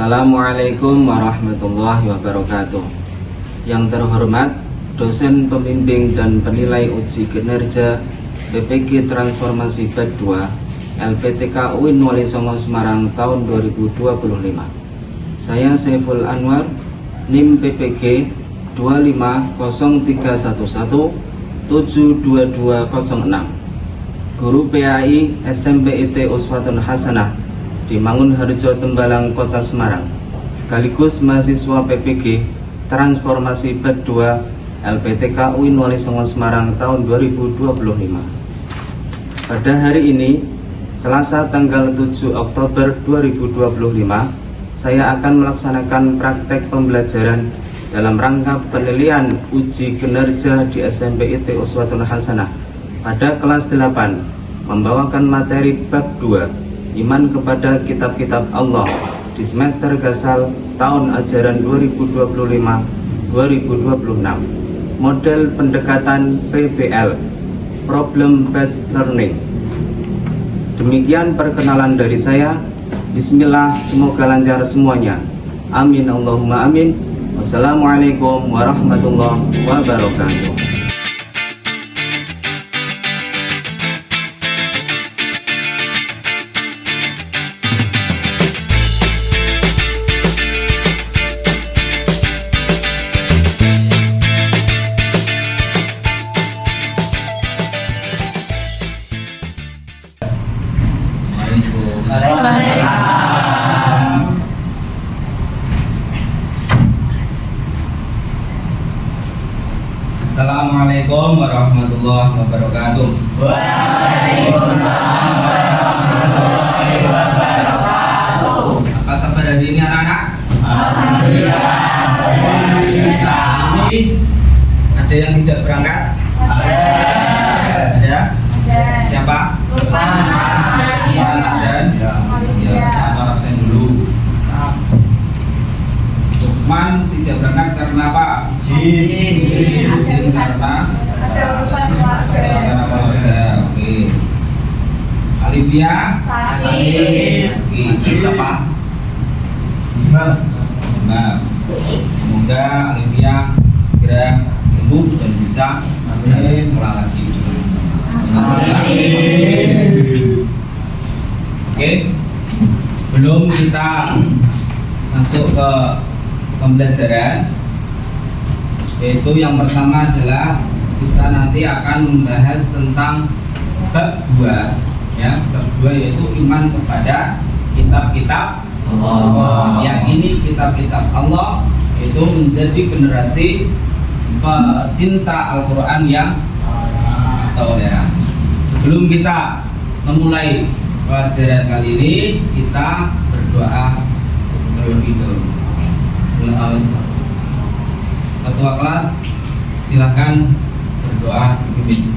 Assalamualaikum warahmatullahi wabarakatuh. Yang terhormat dosen pembimbing dan penilai uji kinerja BPG Transformasi Bab 2 LPTK UIN Wali Songo Semarang tahun 2025. Saya Saiful Anwar, NIM PPG 25031172206, Guru PAI SMPIT Uswatun Hasanah di Mangunharjo, Tembalang, Kota Semarang, sekaligus mahasiswa PPG Transformasi Bab 2 LPTK UIN Wali Songo Semarang tahun 2025. Pada hari ini, Selasa tanggal 7 Oktober 2025, saya akan melaksanakan praktek pembelajaran dalam rangka penilaian uji kinerja di SMPIT Uswatun Hasanah pada kelas 8, membawakan materi bab 2 Iman kepada kitab-kitab Allah di semester Gasal tahun ajaran 2025-2026. Model pendekatan PBL, Problem Based Learning. Demikian perkenalan dari saya. Bismillah, semoga lancar semuanya. Amin Allahumma amin. Wassalamualaikum warahmatullahi wabarakatuh. Assalamualaikum warahmatullahi wabarakatuh. Waalaikumsalam warahmatullahi wabarakatuh. Apa kabar hari ini anak-anak? Alhamdulillah. Ini ada yang tidak berangkat? Ada? Siapa? Lukman dan? Ya, Lukman absen dulu. Lukman tidak berangkat karena apa? Izin karena Ada urusan keluarga. Oke. Alivia sakit. Jadi apa? Demam. Semoga Alivia segera sembuh dan bisa sekolah lagi bersama-sama. Oke. Sebelum kita masuk ke pembelajaran, yaitu yang pertama adalah kita nanti akan membahas tentang bab 2 ya. Bab 2 yaitu iman kepada kitab-kitab Allah. Yang ini kitab-kitab Allah itu menjadi generasi pecinta Al-Quran yang toleran. Sebelum kita memulai pelajaran kali ini, kita berdoa terlebih dahulu. Ketua kelas, silahkan berdoa dipimpin.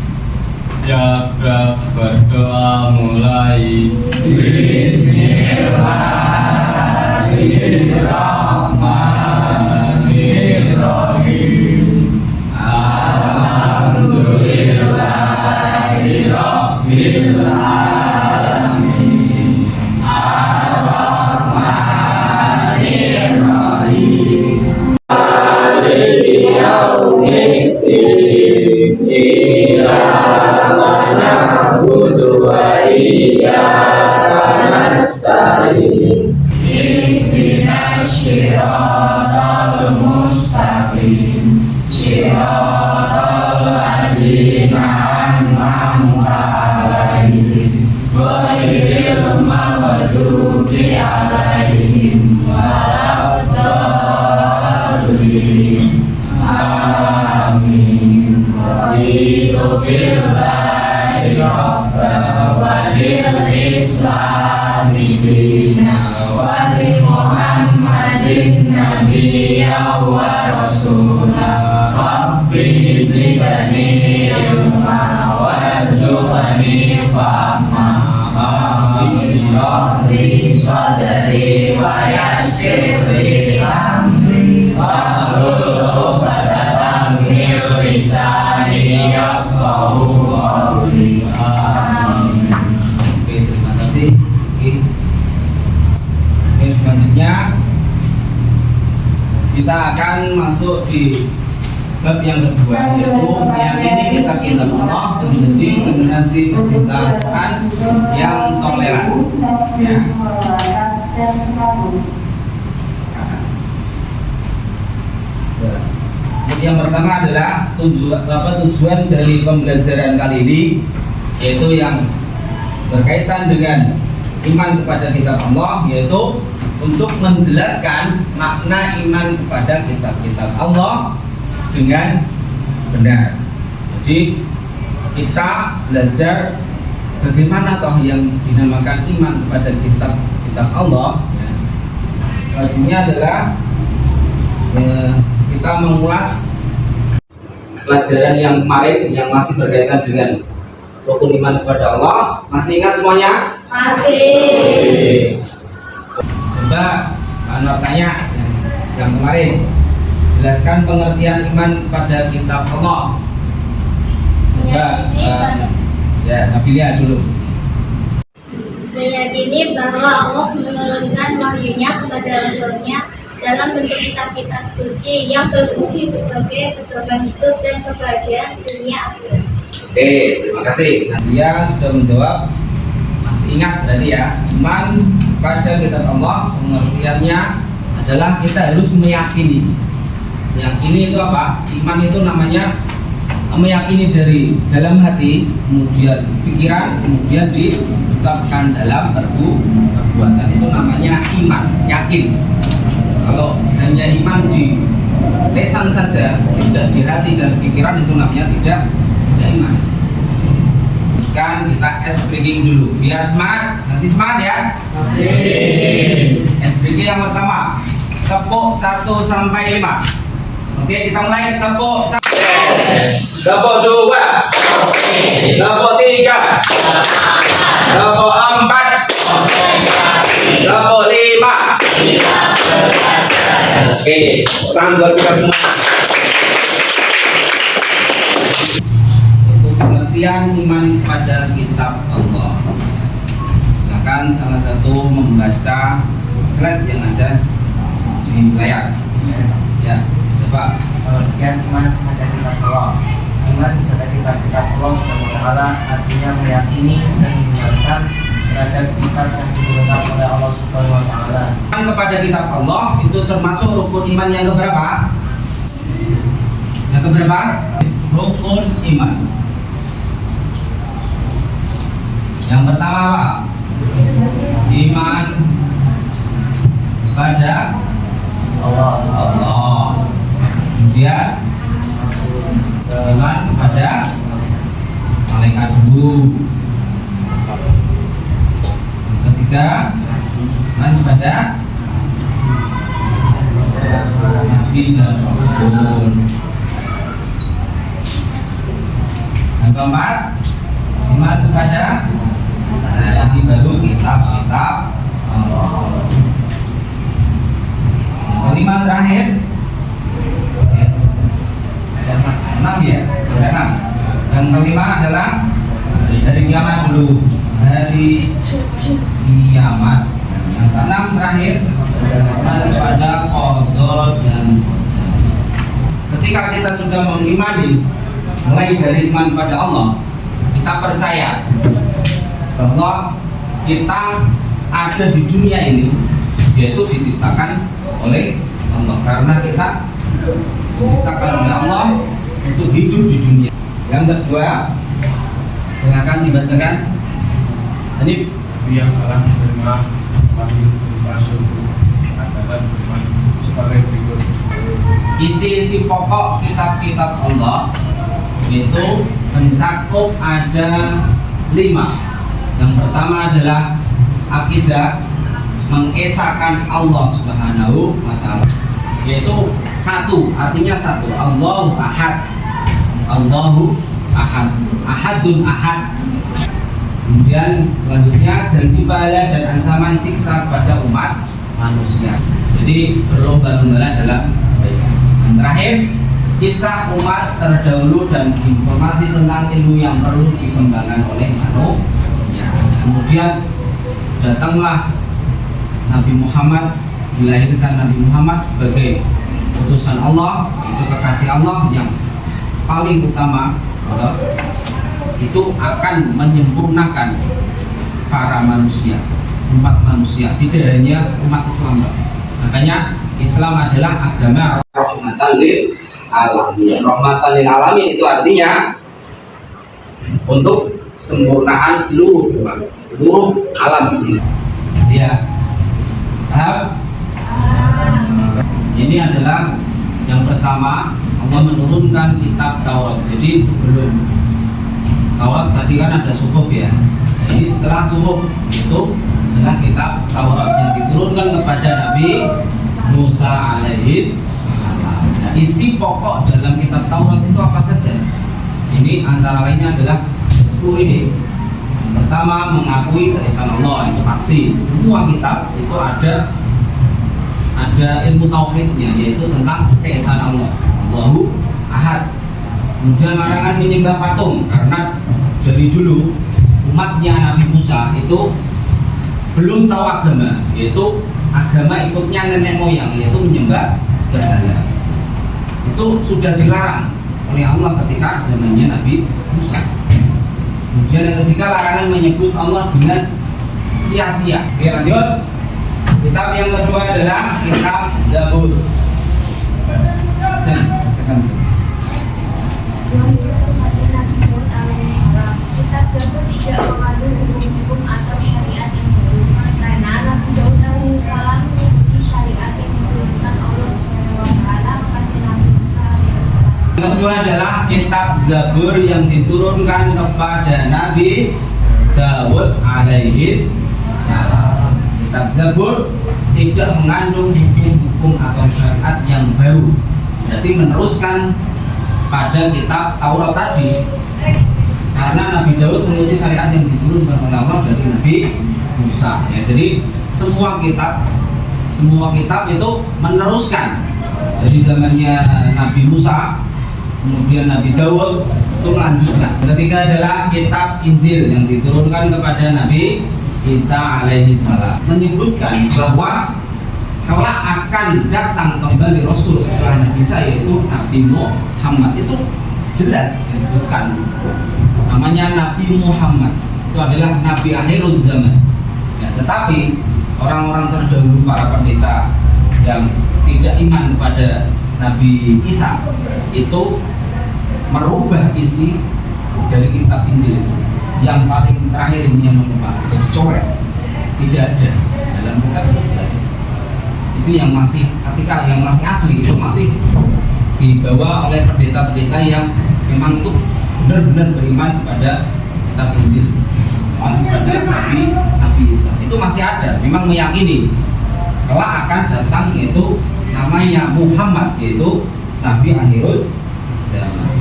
Jaga berdoa mulai. Bismillahirrahmanirrahim. Alhamdulillahirabbil alamin. Ar-Rahmanir-Rahim. Oke, terima kasih. Oke, selanjutnya kita akan masuk di bab yang kedua, yaitu meyakini kitab-kitab Allah dan menjadi generasi pecinta Quran yang toleran. Ya. Yang pertama adalah tujuan dari pembelajaran kali ini, yaitu yang berkaitan dengan iman kepada kitab Allah, yaitu untuk menjelaskan makna iman kepada kitab-kitab Allah dengan benar. Jadi kita belajar bagaimana toh yang dinamakan iman kepada kitab-kitab Allah. Ya. Selanjutnya adalah kita mengulas pelajaran yang kemarin yang masih berkaitan dengan rukun iman kepada Allah. Masih ingat semuanya? Masih. Coba Anwar tanya yang kemarin, jelaskan pengertian iman pada kitab Allah. Coba ya Nabilia dulu. Meyakini bahwa Allah menurunkan wahyunya kepada Rasulnya dalam bentuk kitab-kitab suci yang berfungsi sebagai pedoman hidup dan kebahagiaan dunia akhirat. Oke, terima kasih. Nabilia sudah menjawab. Masih ingat berarti ya, iman pada kitab Allah pengertiannya adalah kita harus meyakini. Meyakini itu apa? Iman itu namanya meyakini dari dalam hati, kemudian pikiran, kemudian diucapkan dalam perbuatan. Itu namanya iman, yakin. Kalau hanya iman di lisan saja, tidak di hati dan pikiran, itu namanya tidak iman. Kan kita ice breaking dulu biar semangat. Masih semangat ya? Masih. Ice breaking yang pertama, tepuk 1 sampai 5. Oke, kita mulai. Tepuk 1, tepuk 2, tepuk 3, tepuk 4, tepuk 5. Oke, tangan buat kita semua. Itu pengertian iman pada kitab Allah. Silakan salah satu membaca slide yang ada di layar. Ya, coba. Pengertian iman kepada kitab Allah. Iman kepada kitab-kitab Allah Subhanahu wa taala artinya meyakini dan membenarkan terhadap kitab yang diturunkan oleh Allah Subhanahu wa taala. Iman kepada kitab Allah itu termasuk rukun iman yang keberapa? Yang keberapa? Rukun iman. Yang pertama apa? Iman pada Allah. Kemudian iman kepada malaikat dulu. Yang ketiga, iman kepada Nabi dan Rasul. Yang keempat, iman kepada ini baru kitab-kitab Allah. Yang kelima terakhir, 6 ya, sampai 6. Yang kelima adalah dari kiamat dulu, dari kiamat. Yang keenam terakhir pada qadar dan ketika kita sudah mengimani mulai dari iman pada Allah, kita percaya bahwa kita ada di dunia ini yaitu diciptakan oleh Allah, karena kita diciptakan oleh Allah untuk hidup di dunia. Yang kedua, silakan dibacakan. Ini yang telah menerima wahyu Rasul adalah firman sebagai berikut. isi-isi pokok kitab-kitab Allah itu mencakup ada 5. Yang pertama adalah akidah, mengesahkan Allah Subhanahu wa taala, yaitu satu, artinya satu, Allahu Ahad. Allahu Ahad, Ahadun Ahad. Kemudian selanjutnya janji pahala dan ancaman siksa pada umat manusia. Jadi berlomba-lomba dalam kebaikan. Yang terakhir, kisah umat terdahulu dan informasi tentang ilmu yang perlu dikembangkan oleh manusia. Kemudian datanglah Nabi Muhammad, dilahirkan Nabi Muhammad sebagai utusan Allah, itu kekasih Allah yang paling utama, itu akan menyempurnakan para manusia, umat manusia, tidak hanya umat Islam. Makanya Islam adalah agama rahmatan lil alamin. Rahmatan lil alamin itu artinya untuk sempurnaan seluruh umat, seluruh alam semesta. Ya, paham? Ini adalah yang pertama, Allah menurunkan kitab Taurat. Jadi sebelum Taurat tadi kan ada suhuf ya. Jadi setelah suhuf itu adalah kitab Taurat yang diturunkan kepada Nabi Musa alaihis salam. Nah, isi pokok dalam kitab Taurat itu apa saja? Ini antara lainnya adalah 10 ini. Yang pertama, mengakui keesaan Allah, itu pasti. Semua kitab itu ada ilmu tauhidnya, yaitu tentang keesaan Allah. Allahu Ahad. Kemudian larangan menyembah patung, karena dari dulu umatnya Nabi Musa itu belum tahu agama, yaitu agama ikutnya nenek moyang, yaitu menyembah berhala. Itu sudah dilarang oleh Allah ketika zamannya Nabi Musa. Kemudian yang ketiga, larangan menyebut Allah dengan sia-sia. Oke, lanjut. Kitab yang kedua adalah kitab Zabur. Bacakan. Kitab Zabur tidak mengandung hukum-hukum atau syariat yang baru, karena Nabi Daud alaihissalam mengikuti syariat yang diturunkan Allah Subhanahu wa taala kepada Nabi Musa alaihissalam. Yang kedua adalah kitab Zabur yang diturunkan kepada Nabi Daud alaihis salam. Kitab Zabur tidak mengandung hukum-hukum atau syariat yang baru, berarti meneruskan pada kitab Taurat tadi, karena Nabi Daud mengikuti syariat yang diturunkan oleh Allah dari Nabi Musa. Ya, jadi semua kitab itu meneruskan dari zamannya Nabi Musa, kemudian Nabi Daud itu melanjutkan. Ketiga adalah kitab Injil yang diturunkan kepada Nabi Isa alaihi salam, menyebutkan bahwa kelak akan datang kembali Rasul setelah Nabi Isa, yaitu Nabi Muhammad. Itu jelas disebutkan namanya Nabi Muhammad, itu adalah Nabi akhir zaman ya. Tetapi orang-orang terdahulu, para pendeta yang tidak iman kepada Nabi Isa, itu merubah isi dari kitab Injil itu. Yang paling terakhir ini yang mengubah, itu dicoret, tidak ada dalam kitab itu, tidak ada. Itu yang masih, ketika yang masih asli itu masih dibawa oleh pendeta-pendeta yang memang itu benar-benar beriman kepada kitab Injil, kepada Nabi Isa. Itu masih ada, memang meyakini kelak akan datang, yaitu namanya Muhammad, yaitu Nabi akhir zaman.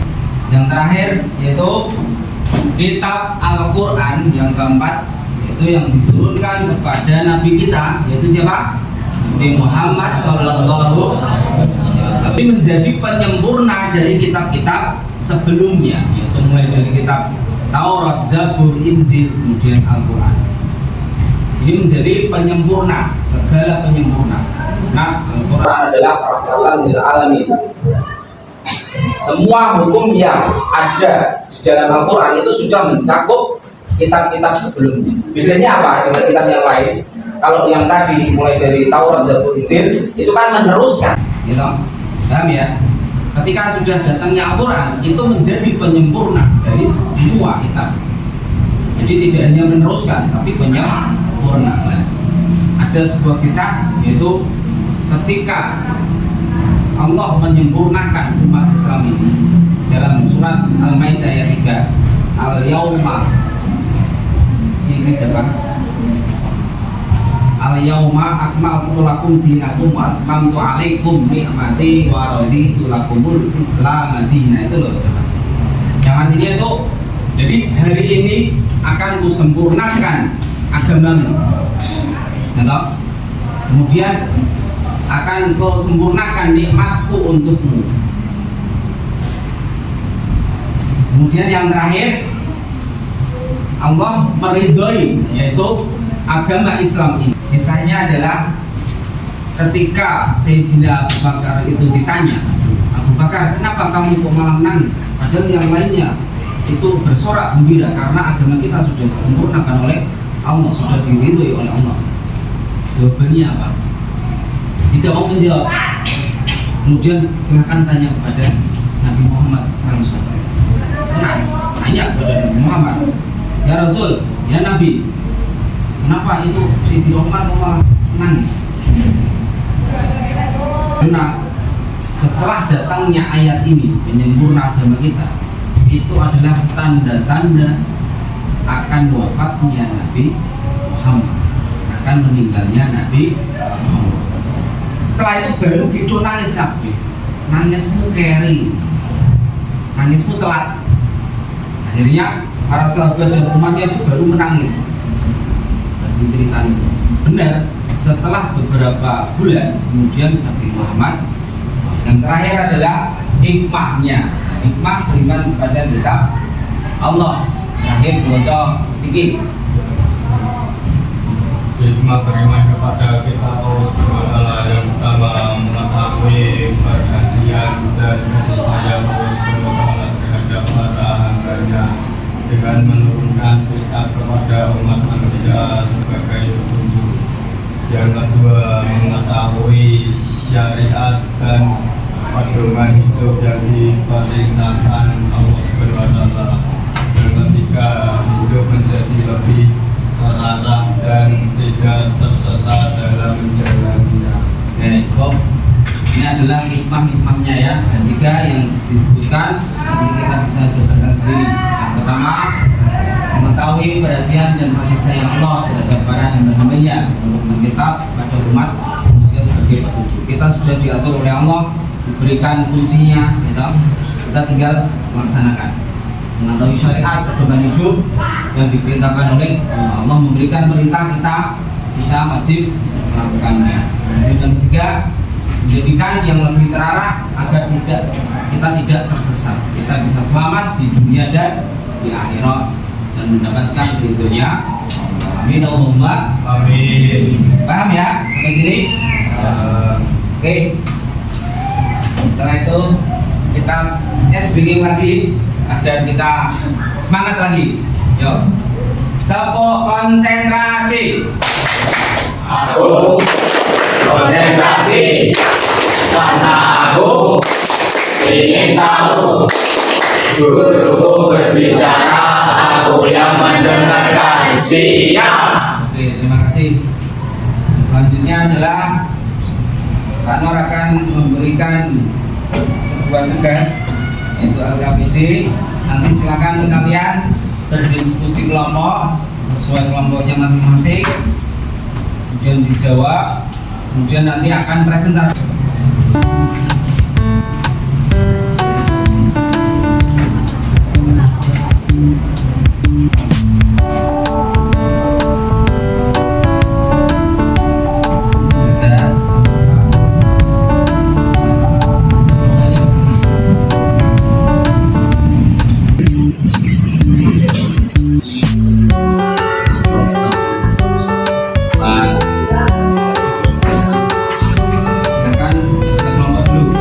Yang terakhir yaitu kitab Al-Quran yang keempat, itu yang diturunkan kepada Nabi kita, yaitu siapa? Nabi Muhammad Sallallahu Alaihi Wasallam. Ini menjadi penyempurna dari kitab-kitab sebelumnya, yaitu mulai dari kitab Taurat, Zabur, Injil, kemudian Al-Quran. Ini menjadi penyempurna, segala penyempurna. Nah, Al-Quran adalah rahmatan lil alamin. Semua hukum yang ada di dalam Al-Quran itu sudah mencakup kitab-kitab sebelumnya. Bedanya apa dengan kitab yang lain? Kalau yang tadi mulai dari Taurat, Zabur, Injil itu kan meneruskan, gitu. Paham ya? Ketika sudah datangnya Al-Quran, itu menjadi penyempurna dari semua kitab. Jadi tidak hanya meneruskan, tapi penyempurna. Ada sebuah kisah, yaitu ketika Allah menyempurnakan umat Islam ini dalam surat Al-Maidah ayat 3, Al-Yauma, ini apa? Al-Yauma akmaltu lakum dinakum wa atmamtu alaikum nikmati wa raditu lakumul Islam dinan. Itu loh. Yang artinya itu, jadi hari ini akan kusempurnakan agamamu. Kemudian akan kau sempurnakan nikmatku untukmu. Kemudian yang terakhir, Allah meridhoi, yaitu agama Islam ini. Kisahnya adalah ketika Sayyidina Abu Bakar itu ditanya, Abu Bakar, kenapa kamu kok malah menangis? Padahal yang lainnya itu bersorak gembira karena agama kita sudah disempurnakan oleh Allah, sudah diridhoi oleh Allah. Jawabannya apa? Tidak mau menjawab. Kemudian silahkan tanya kepada Nabi Muhammad langsung. Tenang, tanya kepada Nabi Muhammad, ya Rasul, ya Nabi, kenapa itu Sayyidina Umar malah menangis? Karena setelah datangnya ayat ini menyempurna agama kita, itu adalah tanda-tanda akan wafatnya Nabi Muhammad, akan meninggalnya Nabi Muhammad. Setelah itu baru gitu nangis kabeh. Nangismu keri, nangismu telat. Akhirnya para sahabat dan umatnya itu baru menangis. Bagi cerita itu benar. Setelah beberapa bulan kemudian Nabi Muhammad. Yang terakhir adalah hikmahnya, hikmah beriman kepada kitab Allah. Terakhir bocor fikih. Hikmah beriman kepada kitab Allah SWT yang pertama mengetahui perhatian dan kasih sayang Allah SWT terhadap para hambanya dengan menurunkan kitab kepada umat manusia sebagai petunjuk. Yang kedua, mengetahui syariat dan pedoman hidup yang diperintahkan Allah SWT. Yang ketiga, hidup menjadi lebih terarah dan tidak tersesat dalam menjalaninya. Oke, cukup. Ini adalah hikmah-hikmahnya ya. Dan tiga yang disebutkan nanti kita bisa jabarkan sendiri. Yang pertama, mengetahui perhatian dan kasih sayang Allah terhadap para hamba-hambanya untuk kitab pada umat manusia sebagai petunjuk. Kita sudah diatur oleh Allah, diberikan kuncinya, gitu. Kita tinggal melaksanakan. Mengetahui syariat, pedoman hidup yang diperintahkan oleh Allah. Allah memberikan perintah kita wajib melakukannya. Kemudian yang ketiga, menjadikan yang lebih terarah agar kita tidak tersesat. Kita bisa selamat di dunia dan di akhirat dan mendapatkan ridhonya. Amin Allahumma Amin. paham ya sampai sini? Oke. Setelah itu kita speaking lagi agar kita semangat lagi. Yuk, tepuk konsentrasi. Aku konsentrasi karena aku ingin tahu. Guruku berbicara, aku yang mendengarkan. Siap. Oke, terima kasih. Selanjutnya adalah Pak Nur akan memberikan sebuah tugas yaitu LKPD. Nanti silakan kalian berdiskusi kelompok sesuai kelompoknya masing-masing, kemudian dijawab, kemudian nanti akan presentasi. Silakan bisa kelompok dulu.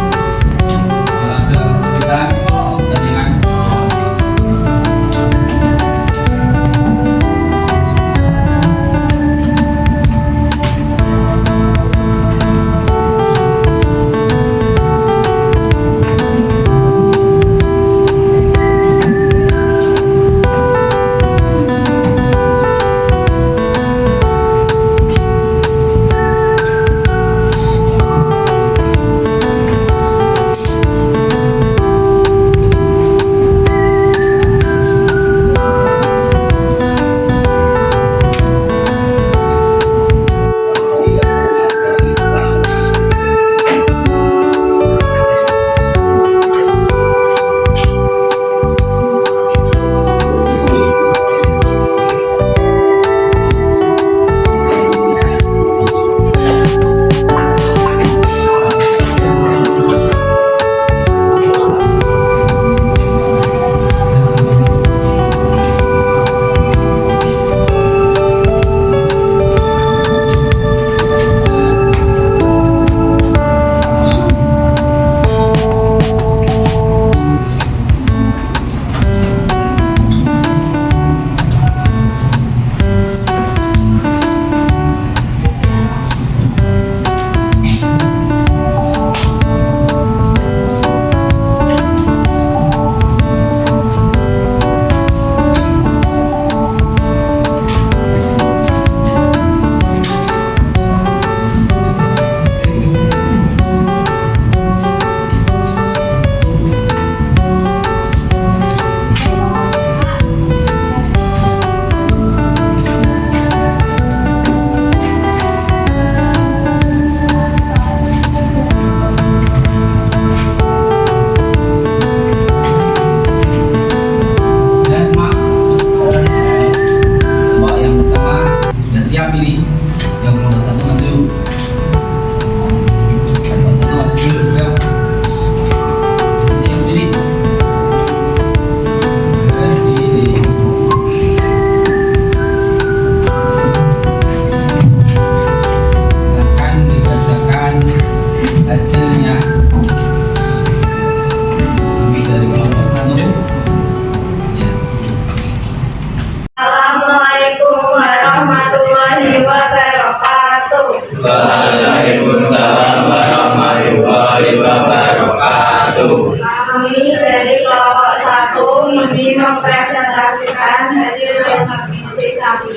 demi mempresentasikan hasil organisasi kami.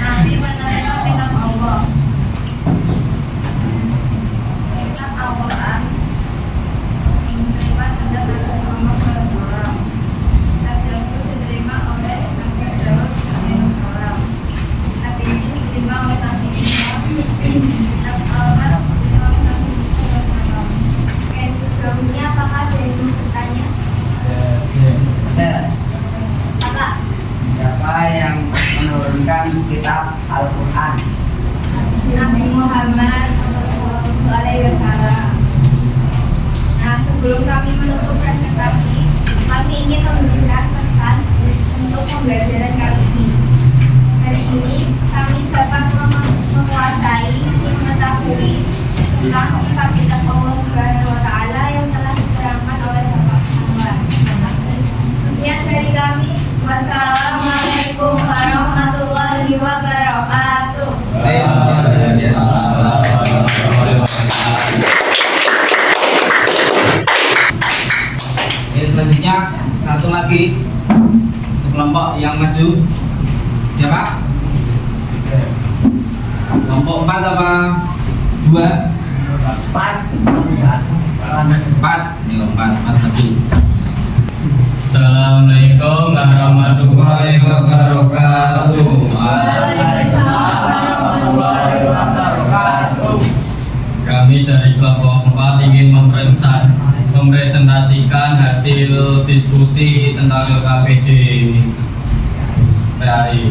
Nabi menerima kitab Allah. Kitab Al-Quran diterima pada Nabi Muhammad SAW. Kitab Zabur diterima oleh Nabi Daud alaihissalam. Kitab Injil diterima oleh Nabi Isa. Kitab Taurat diterima oleh Nabi Musa SAW. Oke, sejauh ini apakah ada yang mau bertanya? Kakak. Siapa yang menurunkan kitab Al-Quran? Nabi Muhammad Sallallahu Alaihi Wasallam. Nah, sebelum kami menutup presentasi, kami ingin memberikan pesan untuk pembelajaran kali ini. Hari ini kami dapat menguasai, mengetahui tentang kitab-kitab Allah Subhanahu Wa Taala yang telah diterangkan oleh Bapak Muhammad. Sekian dari kami. Wassalamualaikum warahmatullahi wabarakatuh. Oke, selanjutnya satu lagi untuk kelompok yang maju. Siapa? Kelompok 4 apa 2? 4. Nih 4 maju. Assalamualaikum warahmatullahi wabarakatuh. Kami dari kelompok 4 ingin mempresentasikan hasil diskusi tentang LKPD PAI.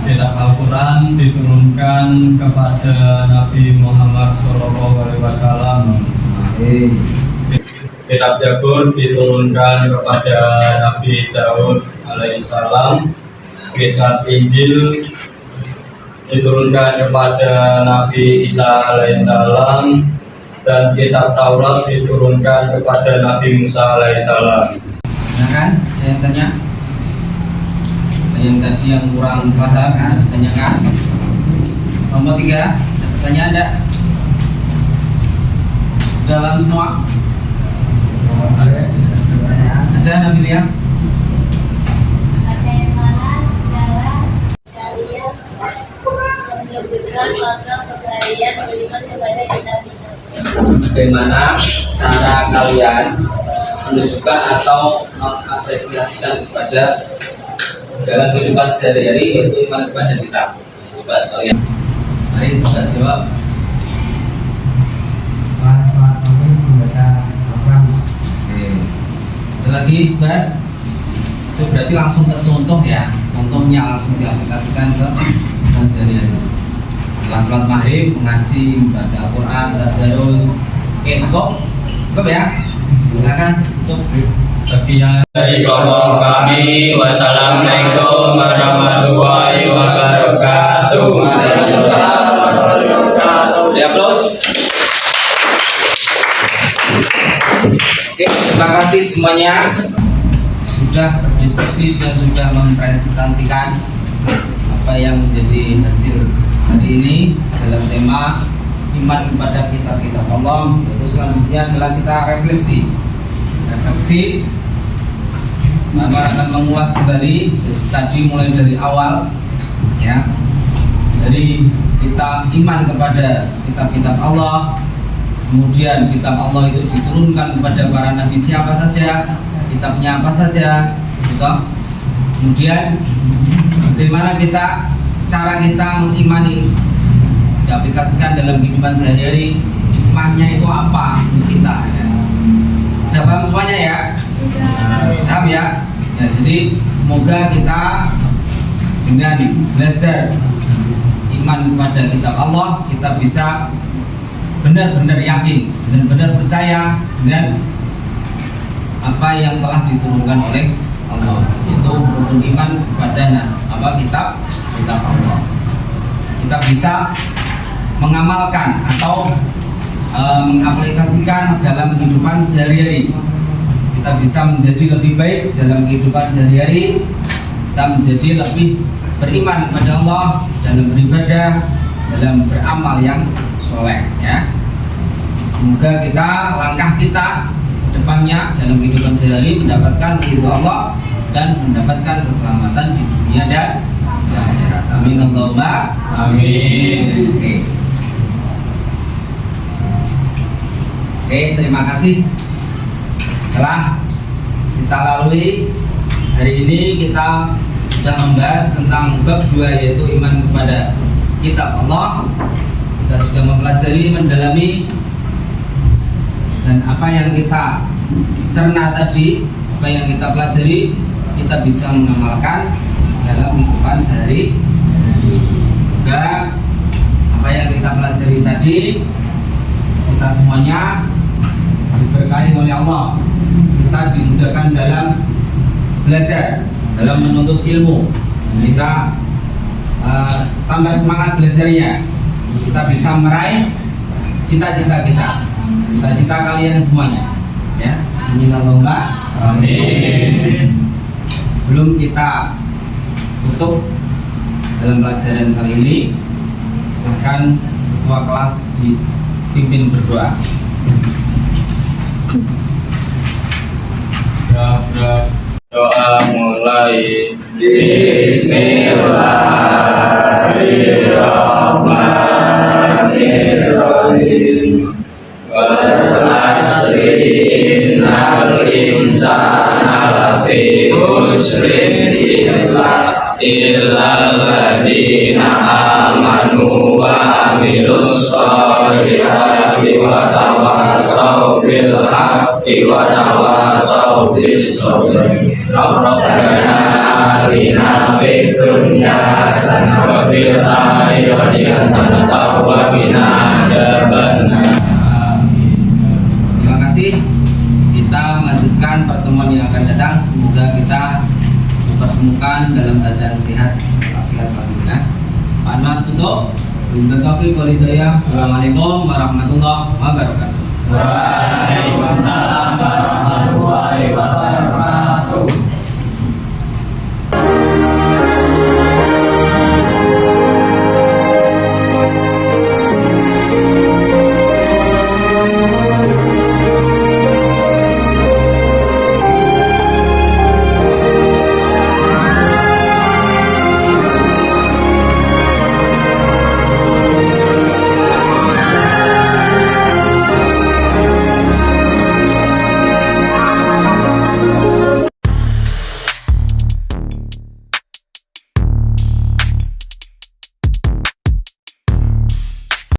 Kitab Al-Quran diturunkan kepada Nabi Muhammad SAW. Kitab Zabur diturunkan kepada Nabi Daud alaihissalam. Kitab Injil diturunkan kepada Nabi Isa alaihissalam. Dan kitab Taurat diturunkan kepada Nabi Musa alaihissalam. Silakan, saya tanya. Yang tadi yang kurang paham bisa ditanyakan. Nomor 3, ada pertanyaan enggak? Dalam semua? Ada Nabilia? Bagaimana cara kalian menunjukkan makna keseharian beriman kepada kitab-kitab? Bagaimana cara kalian menunjukkan atau mengapresiasikan kepada dalam kehidupan sehari-hari yaitu iman kepada kitab? Coba kalian. Mari sudah jawab. Sholat maghrib membaca Al-Quran. Oke. Ada lagi, Mbak? Itu berarti langsung ke contoh ya. Contohnya langsung diaplikasikan ke kehidupan sehari-hari. Setelah sholat maghrib mengaji, membaca Al-Quran, tadarus. Oke, cukup ya. Silakan tutup. Sekian dari kelompok kami. Wassalamualaikum warahmatullahi wabarakatuh. Waalaikumsalam warahmatullahi wabarakatuh. Di aplaus. Oke, terima kasih semuanya sudah berdiskusi dan sudah mempresentasikan apa yang menjadi hasil hari ini dalam tema iman kepada kitab-kitab Allah. Terus selanjutnya adalah kita refleksi. Maka akan mengulas kembali tadi mulai dari awal ya, dari kita iman kepada kitab-kitab Allah, kemudian kitab Allah itu diturunkan kepada para nabi siapa saja, kitabnya apa saja, gitu. Kemudian bagaimana cara kita mengimani, diaplikasikan dalam kehidupan sehari-hari, hikmahnya itu apa untuk kita ya. Sudah paham semuanya ya? Paham ya? Ya, jadi semoga kita dengan belajar iman kepada kitab Allah, kita bisa benar-benar yakin, benar-benar percaya dengan apa yang telah diturunkan oleh Allah, yaitu rukun iman kepada kitab Allah. Kita bisa mengamalkan atau mengaplikasikan dalam kehidupan sehari-hari. Kita bisa menjadi lebih baik dalam kehidupan sehari-hari kita menjadi lebih beriman kepada Allah dalam beribadah, dalam beramal yang soleh ya. Semoga langkah kita depannya dalam kehidupan sehari mendapatkan ridho Allah dan mendapatkan keselamatan di dunia dan di akhirat. Amin Allahumma Amin. Oke, terima kasih. Setelah kita lalui hari ini, kita sudah membahas tentang bab 2 yaitu iman kepada kitab Allah. Kita sudah mempelajari, mendalami, dan apa yang kita cerna tadi, apa yang kita pelajari, kita bisa mengamalkan dalam kehidupan sehari. Semoga apa yang kita pelajari tadi kita semuanya diberkahi oleh Allah. Kita dimudahkan dalam belajar, dalam menuntut ilmu. Kita tambah semangat belajarnya. Kita bisa meraih cita-cita kita, cita-cita kalian semuanya. Ya, amin Allahumma Amin. Sebelum kita tutup dalam pelajaran kali ini, silakan ketua kelas dipimpin berdoa. Doa mulai. Bismillahirrahmanirrahim. Wal asri innal insana lafi khusrin illa alladziina amanu wa amilus sholihati wa tawassaw bil haqqi wa tawassaw bis sabr. Rabbana atina fid dunya hasanah wa fil akhirati hasanah wa qina adzabannar. Terima kasih. Kita melanjutkan pertemuan yang akan datang. Semoga kita dipertemukan dalam keadaan sehat walafiat walafiat. Mohon tutup. Assalamualaikum warahmatullahi wabarakatuh. Waalaikumsalam warahmatullahi wabarakatuh.